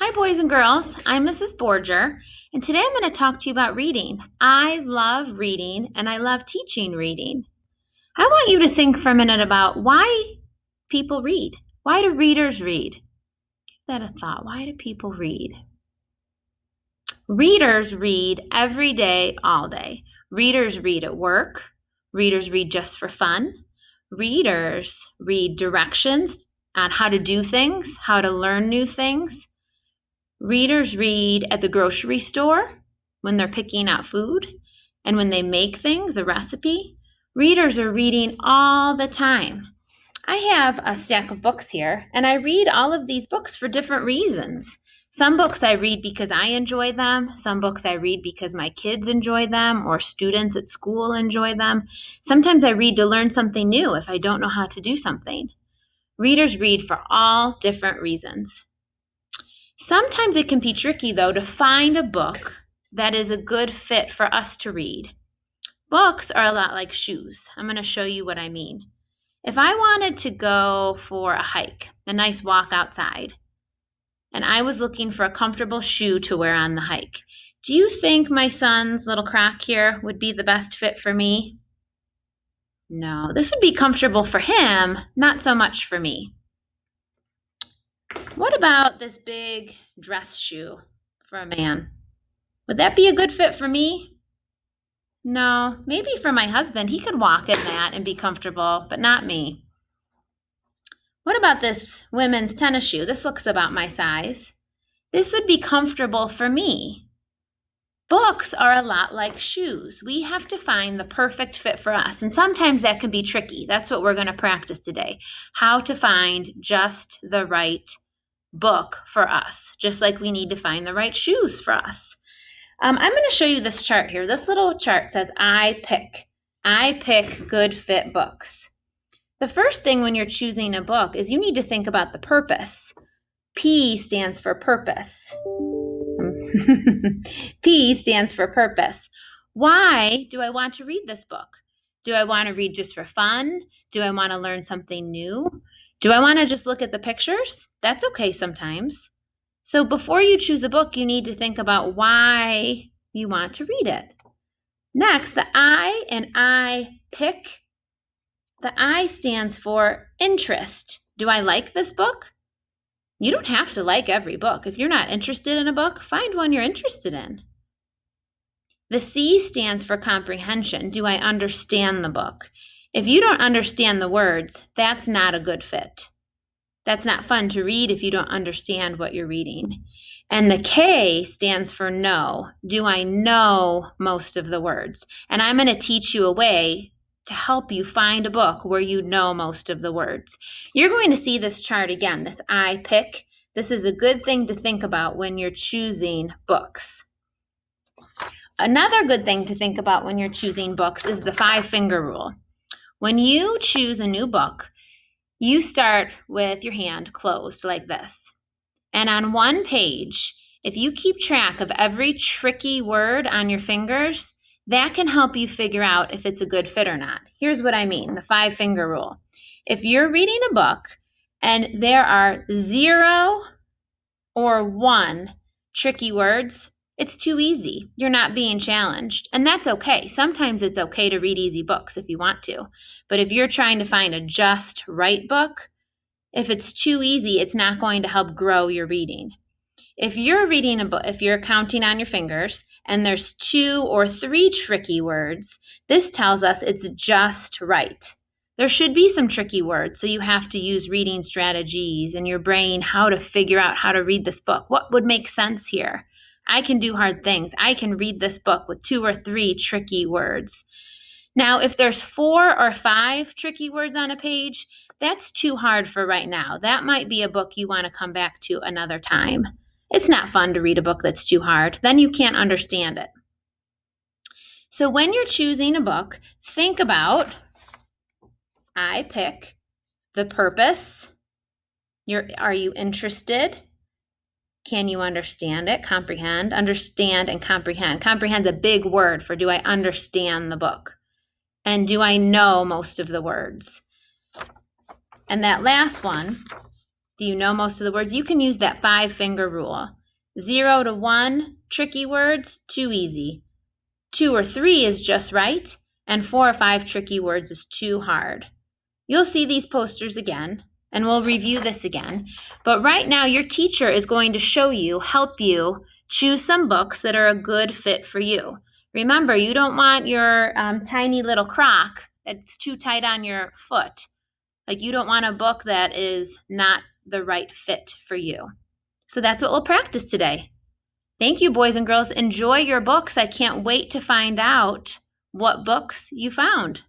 Hi, boys and girls. I'm Mrs. Borger, and today I'm going to talk to you about reading. I love reading, and I love teaching reading. I want you to think for a minute about why people read. Why do readers read? Give that a thought. Why do people read? Readers read every day, all day. Readers read at work. Readers read just for fun. Readers read directions on how to do things, how to learn new things. Readers read at the grocery store when they're picking out food and when they make things, a recipe. Readers are reading all the time. I have a stack of books here, and I read all of these books for different reasons. Some books I read because I enjoy them. Some books I read because my kids enjoy them or students at school enjoy them. Sometimes I read to learn something new if I don't know how to do something. Readers read for all different reasons. Sometimes it can be tricky, though, to find a book that is a good fit for us to read. Books are a lot like shoes. I'm going to show you what I mean. If I wanted to go for a hike, a nice walk outside, and I was looking for a comfortable shoe to wear on the hike, do you think my son's little Croc here would be the best fit for me? No, this would be comfortable for him, not so much for me. What about this big dress shoe for a man? Would that be a good fit for me? No, maybe for my husband. He could walk in that and be comfortable, but not me. What about this women's tennis shoe? This looks about my size. This would be comfortable for me. Books are a lot like shoes. We have to find the perfect fit for us, and sometimes that can be tricky. That's what we're going to practice today, how to find just the right book for us, just like we need to find the right shoes for us. I'm going to show you this chart here. This little chart says, I pick good fit books. The first thing when you're choosing a book is you need to think about the purpose. P stands for purpose. P stands for purpose. Why do I want to read this book? Do I want to read just for fun? Do I want to learn something new? Do I want to just look at the pictures? That's okay sometimes. So before you choose a book, you need to think about why you want to read it. Next, the I in I pick. The I stands for interest. Do I like this book? You don't have to like every book. If you're not interested in a book, find one you're interested in. The C stands for comprehension. Do I understand the book? If you don't understand the words, that's not a good fit. That's not fun to read if you don't understand what you're reading. And the K stands for know. Do I know most of the words? And I'm going to teach you a way to help you find a book where you know most of the words. You're going to see this chart again, this I pick. This is a good thing to think about when you're choosing books. Another good thing to think about when you're choosing books is the 5-finger rule. When you choose a new book, you start with your hand closed like this. And on one page, if you keep track of every tricky word on your fingers, that can help you figure out if it's a good fit or not. Here's what I mean, the 5-finger rule. If you're reading a book and there are 0 or 1 tricky words, it's too easy. You're not being challenged. And that's okay. Sometimes it's okay to read easy books if you want to. But if you're trying to find a just right book, if it's too easy, it's not going to help grow your reading. If you're reading a book, if you're counting on your fingers and there's 2 or 3 tricky words, this tells us it's just right. There should be some tricky words, so you have to use reading strategies in your brain how to figure out how to read this book. What would make sense here? I can do hard things. I can read this book with 2 or 3 tricky words. Now, if there's 4 or 5 tricky words on a page, that's too hard for right now. That might be a book you want to come back to another time. It's not fun to read a book that's too hard. Then you can't understand it. So when you're choosing a book, think about, I pick, the purpose. Are you interested? Can you understand it? Comprehend. Understand and comprehend. Comprehend's a big word for do I understand the book? And do I know most of the words? And that last one, do you know most of the words? You can use that 5-finger rule. 0 to 1, tricky words, too easy. 2 or 3 is just right, and 4 or 5 tricky words is too hard. You'll see these posters again, and we'll review this again. But right now, your teacher is going to help you choose some books that are a good fit for you. Remember, you don't want your tiny little Croc that's too tight on your foot. Like, you don't want a book that is not the right fit for you. So that's what we'll practice today. Thank you, boys and girls. Enjoy your books. I can't wait to find out what books you found.